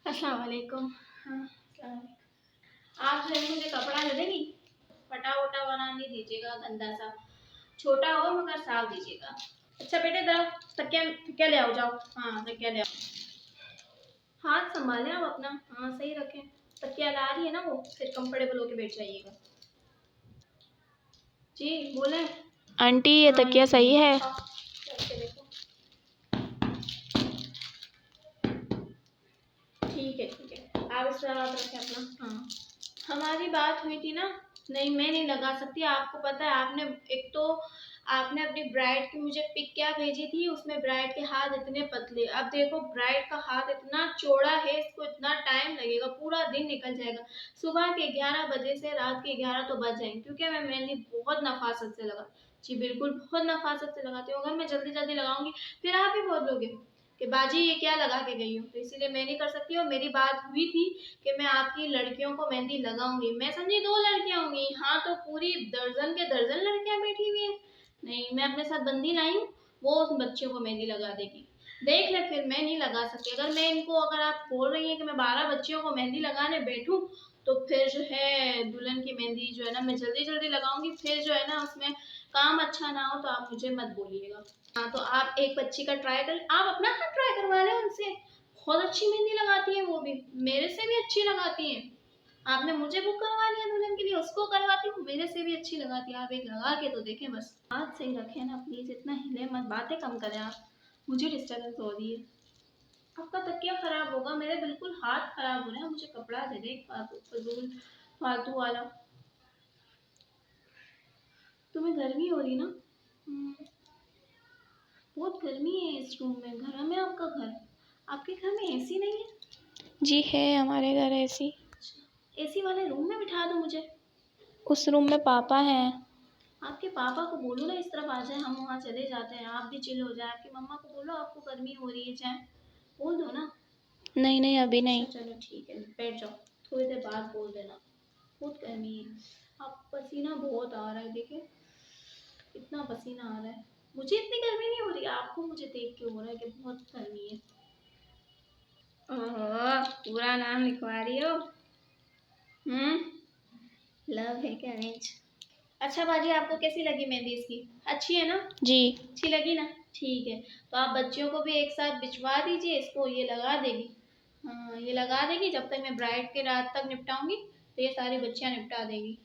अस्सलाम वालेकुम। हाँ, अस्सलाम वालेकुम। आप जो है मुझे कपड़ा दे देंगी, फटा वटा बना नहीं दीजिएगा, गंदा सा, छोटा हो मगर साफ दीजिएगा। अच्छा बेटे जरा तकिया तकिया ले आओ, जाओ। हाँ तकिया ले आओ, हाथ संभालें आप अपना। हाँ सही रखें, तकिया ला रही है ना वो, फिर कंफर्टेबल होके बैठ जाइएगा। जी बोले आंटी ये हाँ तकिया सही है? करके देखो। ठीक है ठीक है, आप इस तरह रखें अपना। हाँ हमारी बात हुई थी ना। नहीं मैं नहीं लगा सकती, आपको पता है आपने एक तो आपने अपनी ब्राइड की मुझे पिक क्या भेजी थी, उसमें ब्राइड के हाथ इतने पतले। अब देखो ब्राइड का हाथ इतना चौड़ा है, इसको इतना टाइम लगेगा, पूरा दिन निकल जाएगा। सुबह के 11 बजे से रात के 11 तो बज जाएंगे, क्योंकि मैं मेहंदी बहुत नफासत से लगा। जी बिल्कुल बहुत नफासत से लगाती हूँ। अगर मैं जल्दी जल्दी लगाऊंगी फिर आप ही बोलोगे कि बाजी ये क्या लगा के गई हूँ, तो इसीलिए मैं नहीं कर सकती। और मेरी बात हुई थी कि मैं आपकी लड़कियों को मेहंदी लगाऊंगी, मैं समझी 2 लड़कियां होंगी, हाँ तो पूरी दर्जन के दर्जन लड़कियां बैठी हुई हैं। नहीं मैं अपने साथ बंदी लाई हूँ, वो उस बच्चियों को मेहंदी लगा देगी। देख ले फिर मैं नहीं लगा सकती। अगर मैं इनको, अगर आप बोल रही हैं कि मैं 12 बच्चियों को मेहंदी लगाने बैठूं, तो फिर जो है दुल्हन की मेहंदी जो है ना मैं जल्दी जल्दी लगाऊंगी, फिर जो है ना उसमें काम अच्छा ना हो तो आप मुझे मत बोलिएगा। हाँ तो आप एक बच्ची का ट्राई कर, आप अपना हाथ ट्राई करवा लें उनसे, बहुत अच्छी मेहंदी लगाती है वो भी, मेरे से भी अच्छी लगाती है। आपने मुझे बुक करवा लिया दुल्हन के लिए, उसको करवाती हूँ, मेरे से भी अच्छी लगाती है। आप एक लगा के तो देखें बस। हाथ सही रखें ना प्लीज, इतना हिले मत, बातें कम करें आप, मुझे डिस्टर्बेंस हो रही है। आपका तकिया खराब होगा, मेरे बिल्कुल हाथ खराब हो रहे हैं, मुझे कपड़ा दे दे फजूल फालतू वाला। तुम्हें गर्मी हो रही ना? बहुत गर्मी है इस रूम में। घर में आपका घर, आपके घर में एसी नहीं है? जी है हमारे घर ऐसी। एसी वाले रूम में बिठा दो मुझे। उस रूम में पापा हैं। आपके पापा को बोलो ना इस तरफ आ जाए, हम वहाँ चले जाते हैं, आप भी चिल हो जाए। आपकी मम्मा को बोलो आपको गर्मी हो रही है, चाहे बोल दो ना। नहीं नहीं अभी अच्छा नहीं। चलो ठीक है, बैठ जाओ, थोड़ी देर बाद बोल देना। बहुत गर्मी है, आप पसीना बहुत आ रहा है, देखिए इतना पसीना आ रहा है। मुझे इतनी गर्मी नहीं हो रही, आपको मुझे देख के हो रहा है कि बहुत गर्मी है। ओहो पूरा नाम लिखवा रही हो। लव है क्या अरेंज? अच्छा बाजी आपको कैसी लगी मेहंदी इसकी? अच्छी है ना? जी। अच्छी लगी ना? ठीक है, तो आप बच्चियों को भी एक साथ भिजवा दीजिए, इसको ये लगा देगी। हाँ ये लगा देगी, जब तक मैं ब्राइड के रात तक निपटाऊंगी तो ये सारी बच्चियां निपटा देगी।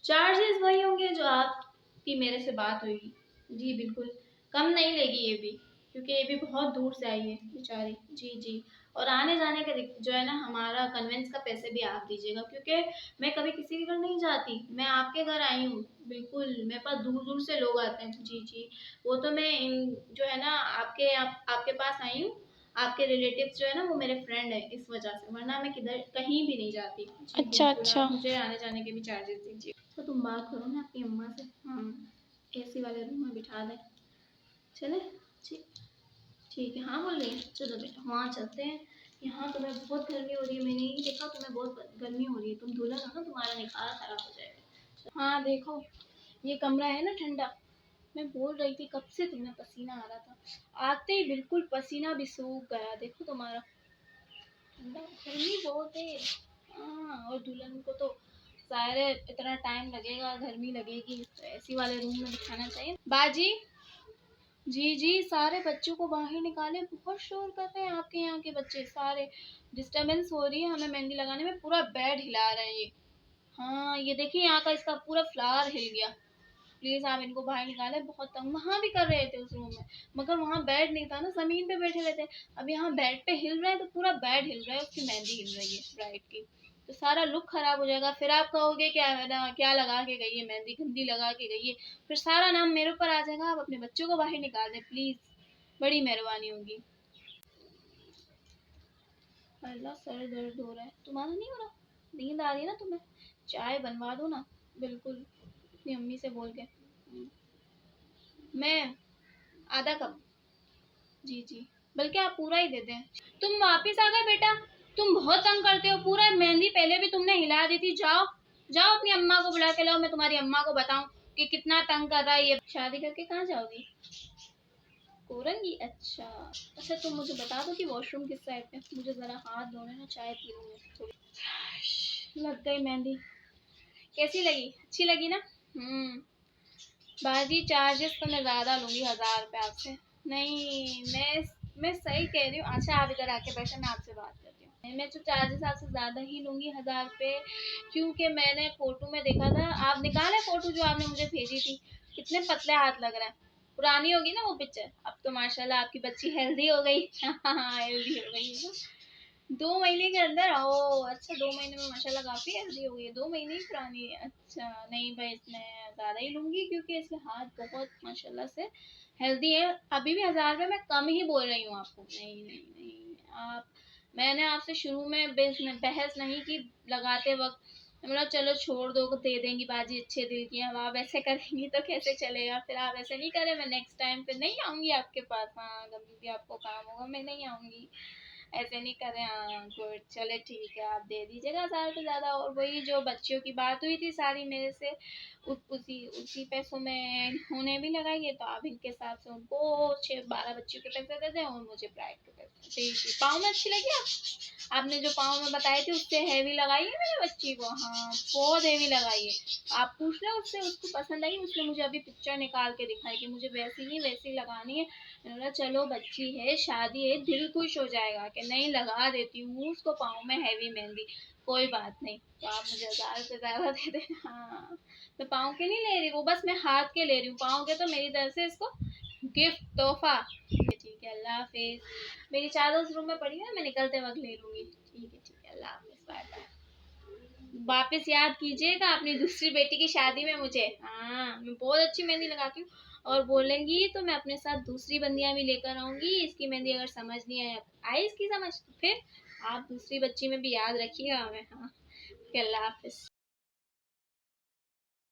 चार्जेस वही होंगे जो आपकी मेरे से बात हुई। जी बिल्कुल, कम नहीं लेगी ये भी, क्योंकि ये भी बहुत दूर से आई है बेचारी। जी जी, और आने जाने का जो है ना हमारा कन्वेंस का पैसे भी आप दीजिएगा, क्योंकि मैं कभी किसी के घर नहीं जाती, मैं आपके घर आई हूँ। बिल्कुल मेरे पास दूर दूर से लोग आते हैं। जी जी, वो तो मैं जो है ना आपके पास आई हूँ। आपके रिलेटिव्स जो है ना वो मेरे फ्रेंड है इस वजह से, वरना मैं किधर कहीं भी नहीं जाती। जी अच्छा बिल्कुल, अच्छा। आप मुझे आने जाने के भी चार्जेस दीजिए। तो तुम बात करो ना अपनी अम्मा से, हाँ एसी वाले रूम में बिठा दें। चले? ठीक, ठीक है। हाँ बोल रही है, चलो बेटा वहाँ चलते हैं। यहाँ तुम्हें बहुत गर्मी हो रही है, मैंने ही देखा तुम्हें बहुत गर्मी हो रही है, तुम दुल्हन हो ना, तुम्हारा निखार खराब हो जाएगा। हाँ देखो ये कमरा है ना ठंडा, मैं बोल रही थी कब से तुम्हें पसीना आ रहा था, आते ही बिल्कुल पसीना भी सूख गया। देखो तुम्हारा ठंडा, गर्मी बहुत है। हाँ और दुल्हन को तो शायद इतना टाइम लगेगा, गर्मी लगेगी, तो एसी वाले रूम में बिठाना चाहिए। बाजी जी जी, सारे बच्चों को बाहर निकाले, बहुत शोर कर रहे हैं आपके यहाँ के बच्चे सारे, डिस्टरबेंस हो रही है हमें मेहंदी लगाने में, पूरा बेड हिला रहे हैं ये। हाँ ये देखिए यहाँ का इसका पूरा फ्लावर हिल गया। प्लीज आप इनको बाहर निकाले, बहुत तंग वहाँ भी कर रहे थे उस रूम में, मगर वहाँ बेड नहीं था ना, जमीन पे बैठे रहते। अब यहाँ बेड पे हिल रहे हैं तो पूरा बेड हिल रहा है, उसकी मेहंदी हिल रही है ब्राइड की, तो सारा लुक खराब हो जाएगा। फिर आप कहोगे क्या है ना, क्या लगा के गई है मेहंदी, गंदी लगा के गई है, फिर सारा नाम मेरे ऊपर आ जाएगा। आप अपने बच्चों को बाहर निकाल दें प्लीज, बड़ी मेहरबानी होगी। अल्लाह सर दर्द हो रहा है, तुम्हारा नहीं हो रहा? नींद आ रही है ना तुम्हें? चाय बनवा दो ना, बिल्कुल अपनी अम्मी से बोल के। मैं आधा कप, जी जी, बल्कि आप पूरा ही दे दें। तुम वापिस आ गए बेटा, तुम बहुत तंग करते हो, पूरा मेहंदी पहले भी तुमने हिला दी थी। जाओ जाओ अपनी अम्मा को बुला के लाओ, मैं तुम्हारी अम्मा को बताऊं कि कितना तंग कर रहा है ये। शादी करके कहाँ जाओगी? कोरंगी, अच्छा अच्छा। तुम मुझे बता दो कि वॉशरूम किस साइड पे, मुझे ज़रा हाथ धोने ना, चाय पी लूँ मैं थोड़ी। लग गई मेहंदी। कैसी लगी? अच्छी लगी ना? बाजी चार्जेस तो मैं ज़्यादा लूँगी 1000 रुपये आपसे। नहीं, मैं सही कह रही हूँ। अच्छा आप इधर आके बैठे, मैं आपसे बात करती हूँ। मैं तो चार्जेस आपसे ज़्यादा ही लूँगी 1000 रुपये, क्योंकि मैंने फ़ोटो में देखा था। आप निकाले फ़ोटो जो आपने मुझे भेजी थी, कितने पतले हाथ लग रहा है। पुरानी होगी ना वो पिक्चर, अब तो माशाल्लाह आपकी बच्ची हेल्दी हो गई। हाँ हेल्दी हो गई है। 2 महीने के अंदर? ओ अच्छा, 2 महीने में माशाल्लाह काफ़ी हेल्दी हो गई है। 2 महीने ही पुरानी है, अच्छा। नहीं भाई, इसमें ज़्यादा ही लूँगी, क्योंकि इसके हाथ बहुत माशाल्लाह से हेल्दी है। अभी भी 1000 रुपये मैं कम ही बोल रही हूँ आपको। नहीं नहीं नहीं, आप, मैंने आपसे शुरू में बहस नहीं की लगाते वक्त। बोला चलो छोड़ दो, दे देंगी बाजी, अच्छे दिल की। अब आप ऐसे करेंगी तो कैसे चलेगा? फिर आप ऐसे नहीं करें, मैं नेक्स्ट टाइम फिर नहीं आऊँगी आपके पास। हाँ, कभी भी आपको काम होगा मैं नहीं आऊँगी। ऐसे नहीं करें। हाँ गुड, चले ठीक है, आप दे दीजिएगा ज़्यादा से ज़्यादा। और वही जो बच्चियों की बात हुई थी सारी मेरे से, उसी पैसों में उन्हें भी लगाइए, तो आप इनके हिसाब से उनको 6-12 बच्चियों के पैसे दे दें और मुझे ब्राइड के पैसे। ठीक, पाँव में अच्छी लगी आपने जो पाँव में बताए थे, उससे हैवी लगाई है मेरी बच्ची को। हाँ बहुत हैवी लगाई है। आप पूछ लो उससे, उसको पसंद आई। उसने मुझे अभी पिक्चर निकाल के दिखाई कि मुझे वैसी नहीं वैसी लगानी है। मैंने बोला चलो बच्ची है, शादी है, दिल खुश हो जाएगा कि नहीं लगा देती हूँ उसको पाँव में हैवी मेहंदी। कोई बात नहीं, तो आप मुझे 1000 से ज़्यादा दे देना। हाँ, मैं पाँव के नहीं ले रही, वो बस मैं हाथ के ले रही हूँ। पाँव के तो मेरी तरफ से इसको गिफ्ट, तोहफा। ठीक है, अल्लाह हाफिज। मेरी चादर उस रूम में पड़ी है, मैं निकलते वक्त ले लूँगी। ठीक है, अल्लाह हाफिज, बाय बाय। वापस याद कीजिएगा अपनी दूसरी बेटी की शादी में मुझे। हाँ, मैं बहुत अच्छी मेहंदी लगाती हूँ, और बोलेंगी तो मैं अपने साथ दूसरी बंदियां भी लेकर आऊंगी। इसकी मेहंदी अगर समझ नहीं आई इसकी समझ, तो फिर आप दूसरी बच्ची में भी याद रखिएगा हमें। हाँ, अल्लाह हाफिज।